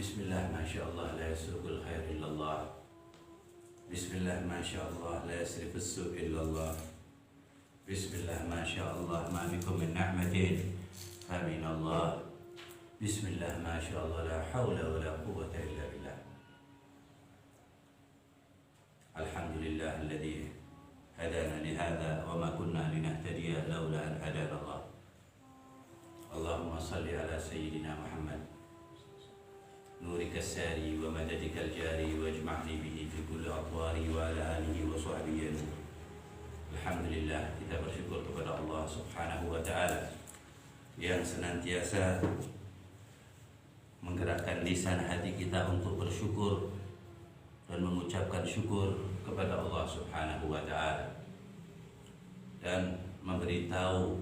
Bismillah, Masya Allah, la yasrukul khair illallah. Bismillah, Masya Allah, la yasrifus su' illallah. Bismillah, Masya Allah, ma bikum min ni'matin famin Allah. Bismillah, Masya Allah, la hawla wa la quwwata illa billah. Alhamdulillah alladhi hadana li hadha wa ma kunna linahtadiya laula an hadana Allah. Allahumma salli ala sayyidina Muhammad نورك الساري ومددك الجاري واجمعني به في كل أطواري وعلى آله وصحبه نور. Alhamdulillah, kita bersyukur kepada Allah Subhanahu wa Ta'ala yang senantiasa menggerakkan lisan hati kita untuk bersyukur dan mengucapkan syukur kepada Allah Subhanahu wa Ta'ala, dan memberitahu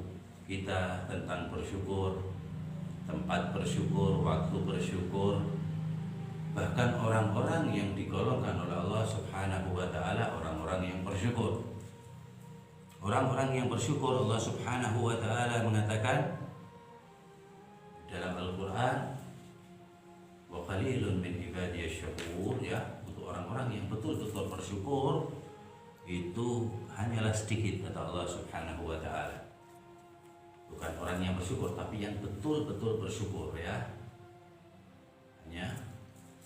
kita tentang bersyukur, tempat bersyukur, waktu bersyukur. Bahkan orang-orang yang digolongkan oleh Allah Subhanahu wa Ta'ala orang-orang yang bersyukur. Orang-orang yang bersyukur, Allah Subhanahu wa Ta'ala mengatakan dalam Al-Quran, wa qalilun min ibadiyasy syakur, ya, untuk orang-orang yang betul-betul bersyukur itu hanyalah sedikit, kata Allah Subhanahu wa Ta'ala. Bukan orang yang bersyukur, tapi yang betul-betul bersyukur, ya, hanya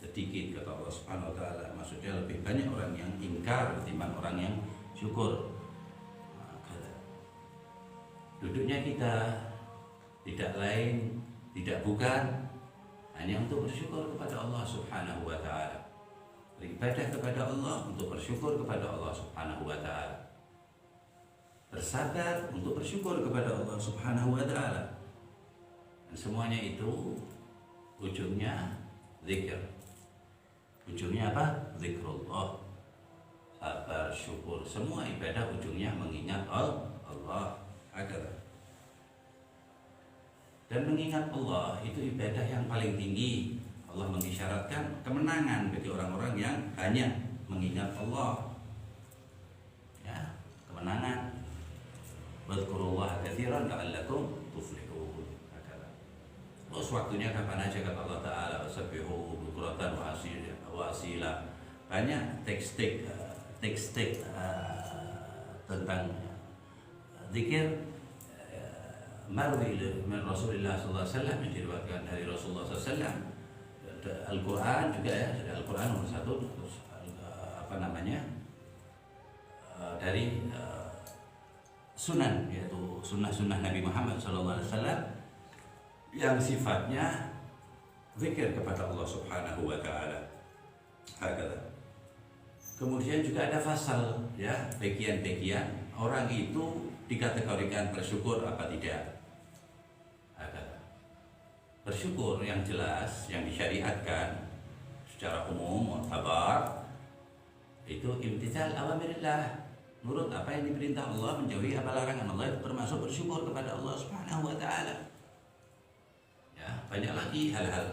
sedikit, kata Allah Subhanahu wa Ta'ala. Maksudnya lebih banyak orang yang ingkar ketimbang orang yang syukur. Duduknya kita tidak lain, tidak bukan hanya untuk bersyukur kepada Allah Subhanahu wa Ta'ala. Beribadah kepada Allah untuk bersyukur kepada Allah Subhanahu wa Ta'ala. Bersabar untuk bersyukur kepada Allah Subhanahu wa Ta'ala. Dan semuanya itu ujungnya zikir. Ujungnya apa? Zikrullah. Sabar, syukur, semua ibadah ujungnya mengingat Allah. Dan mengingat Allah itu ibadah yang paling tinggi. Allah mengisyaratkan kemenangan bagi orang-orang yang hanya mengingat Allah, ya, kemenangan. Wadhkurullaha katsiran la'allakum tuflihun. Terus waktunya kapan aja, kata Allah Ta'ala, wasabbihu bukratan wa asila. Banyak teks-teks tentang zikir marwi min Rasulullah sallallahu alaihi wasallam, yang diriwayatkan dari Rasulullah sallallahu alaihi wasallam. Al-Quran juga, ya, Al-Quran nomor 1, terus dari sunan, yaitu sunnah-sunnah Nabi Muhammad sallallahu alaihi wasallam yang sifatnya zikir kepada Allah Subhanahu wa Ta'ala. Kemudian juga ada fasal, ya, bagian-bagian orang itu dikategorikan bersyukur apa tidak. Bersyukur yang jelas, yang disyariatkan secara umum, mu'tabar, itu imtithal awamirillah, nurut apa yang diperintah Allah, menjauhi apa larangan Allah, itu termasuk bersyukur kepada Allah Subhanahu wa Ta'ala. Ya, banyak lagi hal-hal,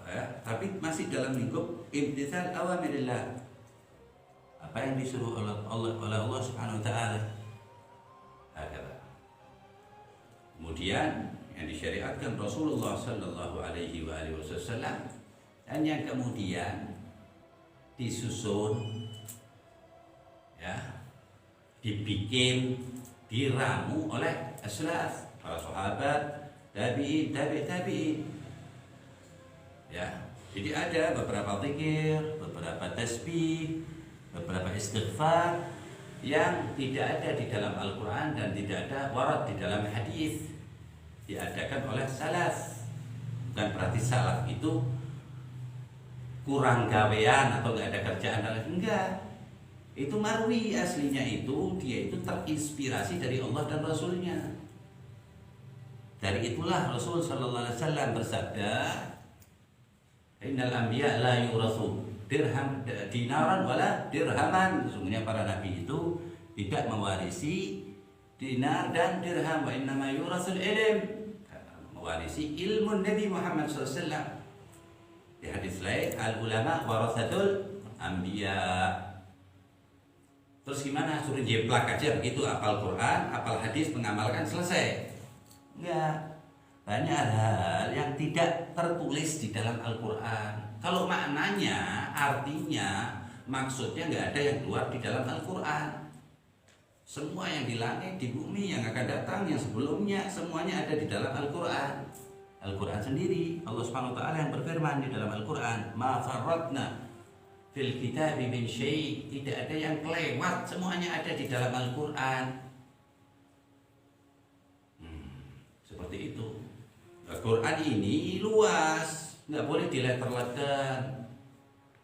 ya, tapi masih dalam lingkup imtithal awamirillah, apa yang disuruh oleh Allah Subhanahu wa Ta'ala. Kemudian yang disyariatkan Rasulullah sallallahu alaihi wasallam, dan yang kemudian disusun, ya, dibikin, diramu oleh aslaf, para sahabat, tabi'in, ya. Jadi ada beberapa zikir, beberapa tasbih, beberapa istighfar yang tidak ada di dalam Al-Quran dan tidak ada warad di dalam hadis, diadakan oleh salaf. Bukan berarti salaf itu kurang gawean atau nggak ada kerjaan, enggak. Itu marwi, aslinya itu dia itu terinspirasi dari Allah dan Rasulnya. Dari itulah Rasul sallallahu alaihi wasallam bersabda, innal anbiya la yurathu dirham dinaran wala dirhaman. Sesungguhnya para nabi itu tidak mewarisi dinar dan dirham, wa innama yurasul ilm, mewarisi ilmu Nabi Muhammad SAW. Di hadis lain, al ulama warasatul anbiya. Terus gimana? Suruh jeplak aja begitu, apal Quran, apal hadis, mengamalkan, selesai? Enggak. Banyak hal yang tidak tertulis di dalam Al-Quran. Kalau maknanya, artinya, maksudnya nggak ada yang keluar di dalam Al-Quran. Semua yang di langit, di bumi, yang akan datang, yang sebelumnya, semuanya ada di dalam Al-Quran. Al-Quran sendiri, Allah Subhanahu wa Ta'ala yang berfirman di dalam Al-Quran, ma farratna fil kitabi min syai', tidak ada yang kelewat, semuanya ada di dalam Al-Quran. Seperti itu. Al-Quran ini luas, nggak boleh dileter-leter,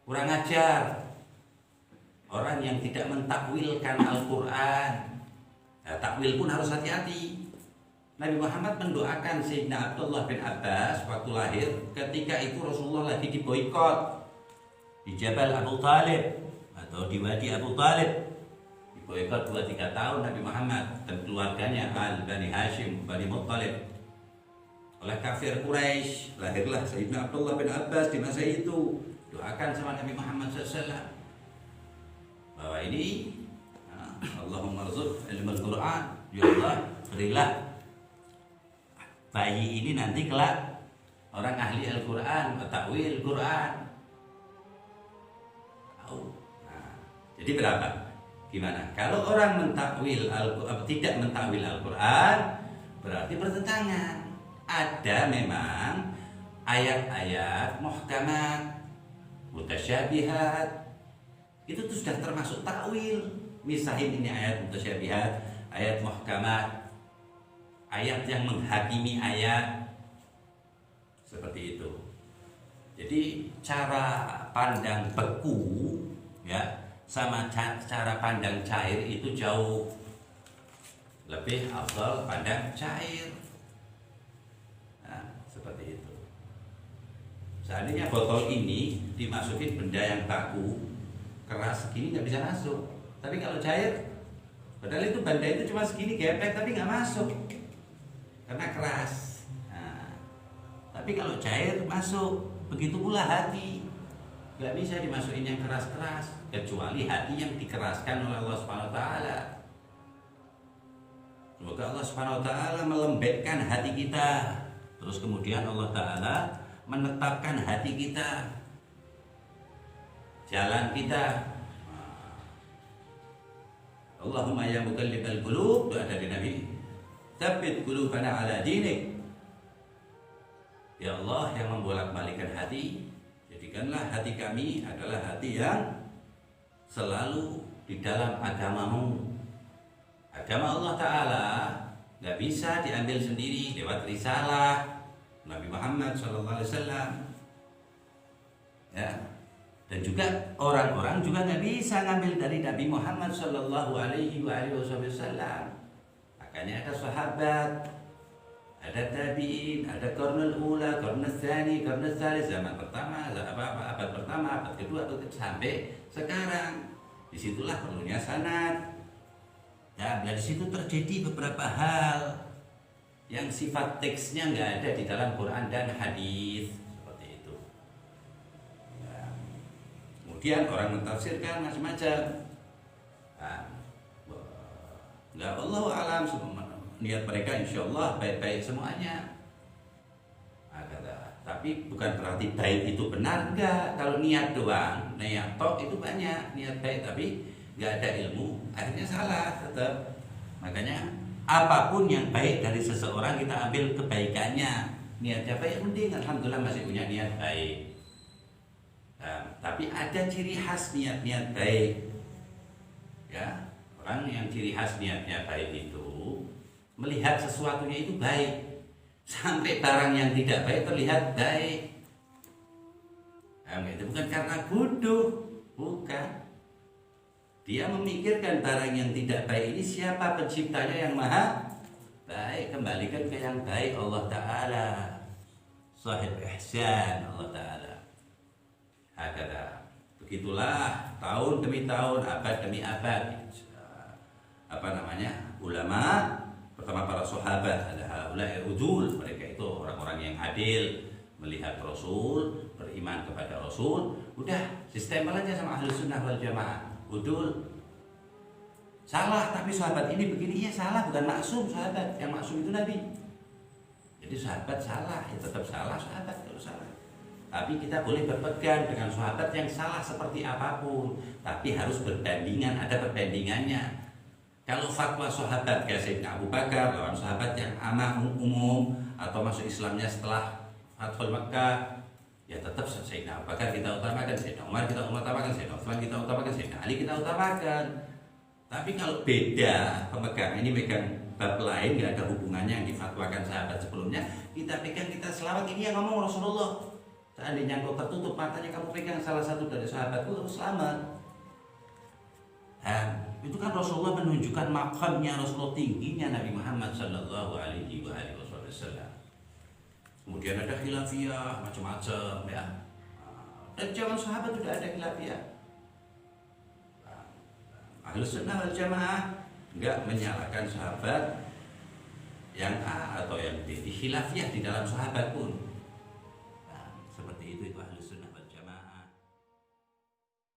kurang ajar. Orang yang tidak mentakwilkan Al-Quran, takwil pun harus hati-hati. Nabi Muhammad mendoakan Sayyidina Abdullah bin Abbas waktu lahir, ketika itu Rasulullah lagi diboikot di Jabal Abu Talib atau di Wadi Abu Talib. Diboikot 2-3 tahun Nabi Muhammad dan keluarganya Bani Hashim, Bani Muttalib oleh kafir Quraisy. Lahirlah Sayyidina Abdullah bin Abbas di masa itu. Doakan sama Nabi Muhammad SAW bahwa ini Allahumma rzuq ilmul Quran, ya Allah berilah bayi ini nanti kelak orang ahli Al-Quran, takwil Quran. Jadi berapa? Gimana? Kalau orang mentakwil tidak mentakwil Al-Quran, berarti bertentangan. Ada memang ayat-ayat muhkamat, mutasyabihat, itu tuh sudah termasuk takwil. Misalnya ini ayat mutasyabihat, ayat muhkamat, ayat yang menghakimi ayat, seperti itu. Jadi cara pandang beku ya sama cara pandang cair itu jauh lebih afdal pandang cair. Nah, seperti itu. Seandainya botol ini dimasukin benda yang baku, keras segini nggak bisa masuk. Tapi kalau cair, padahal itu benda itu cuma segini gepek tapi nggak masuk karena keras. Nah, tapi kalau cair masuk. Begitu pula hati, nggak bisa dimasukin yang keras-keras kecuali hati yang dikeraskan oleh Allah Subhanahu Wa Taala. Semoga Allah Subhanahu Wa Taala melembekkan hati kita, terus kemudian Allah Taala menetapkan hati kita, jalan kita. Allahumma ya muqallibal qulub, doa dari Nabi, tsabbit qulubana ala dinik. Ya Allah yang membolak-balikkan hati, jadikanlah hati kami adalah hati yang selalu di dalam agamamu. Agama Allah Ta'ala gak bisa diambil sendiri lewat risalah Nabi Muhammad SAW. Ya. Dan juga orang-orang juga gak bisa ngambil dari Nabi Muhammad SAW. Makanya ada sahabat, ada tabi'in, ada qarnul ula, qarnul tsani, qarnul tsalits, zaman pertama, abad pertama, abad kedua, abad ketiga, sampai sekarang. Disitulah perlunya sanad. Ya, dari situ terjadi beberapa hal yang sifat teksnya nggak ada di dalam Quran dan hadis, seperti itu. Ya. Kemudian orang mentafsirkan macam-macam. Nah, Allah alam semua. Niat mereka insya Allah baik-baik semuanya. Nah, tapi bukan berarti baik itu benar, enggak. Kalau niat doang, niat tok itu banyak niat baik tapi enggak ada ilmu, akhirnya salah tetap. Makanya apapun yang baik dari seseorang kita ambil kebaikannya. Niatnya baik, mending alhamdulillah masih punya niat baik. Nah, tapi ada ciri khas niat-niat baik. Ya, orang yang ciri khas niatnya baik itu melihat sesuatunya itu baik, sampai barang yang tidak baik terlihat baik. Nah, itu bukan karena bodoh, bukan. Dia memikirkan barang yang tidak baik ini siapa penciptanya yang maha baik, kembalikan ke yang baik, Allah Ta'ala, sahib ihsan Allah Ta'ala. Hakata. Begitulah tahun demi tahun, abad demi abad, ulama. Pertama para sahabat, ada haulai udul, mereka itu orang-orang yang adil, melihat Rasul, beriman kepada Rasul. Udah, sistem aja sama ahli sunnah wal jamaah. Udul salah, tapi sahabat ini begini, ya salah, bukan maksum sahabat. Yang maksum itu Nabi. Jadi sahabat salah, ya tetap salah sahabat. salah. Tapi kita boleh berpegang dengan sahabat yang salah seperti apapun, tapi harus berbandingan, ada perbandingannya. Kalau fatwa sahabat kayak Sayyidina Abu Bakar lawan sahabat yang amah umum atau masuk Islamnya setelah Fathul Makkah, ya tetap Sayyidina Abu Bakar kita utamakan, Sayyidina Umar kita utamakan, Sayyidina Utsman kita utamakan, Sayyidina Ali kita utamakan. Tapi kalau beda pemegang, ini pegang bab lain, nggak ada hubungannya yang difatwakan sahabat sebelumnya, kita pegang, kita selamat. Ini yang ngomong Rasulullah. Seandainya engkau tertutup matanya, kamu pegang salah satu dari sahabatku, terus selamat. Itu kan Rasulullah menunjukkan makamnya Rasulullah, tingginya Nabi Muhammad Sallallahu Alaihi Wasallam. Kemudian ada khilafiyah macam-macam ya. Dan zaman sahabat sudah ada khilafiyah. Ahlus Sunnah wal Jamaah enggak menyalahkan sahabat yang A atau yang B, di khilafiyah di dalam sahabat pun. Nah, seperti itu Ahlus Sunnah wal Jamaah.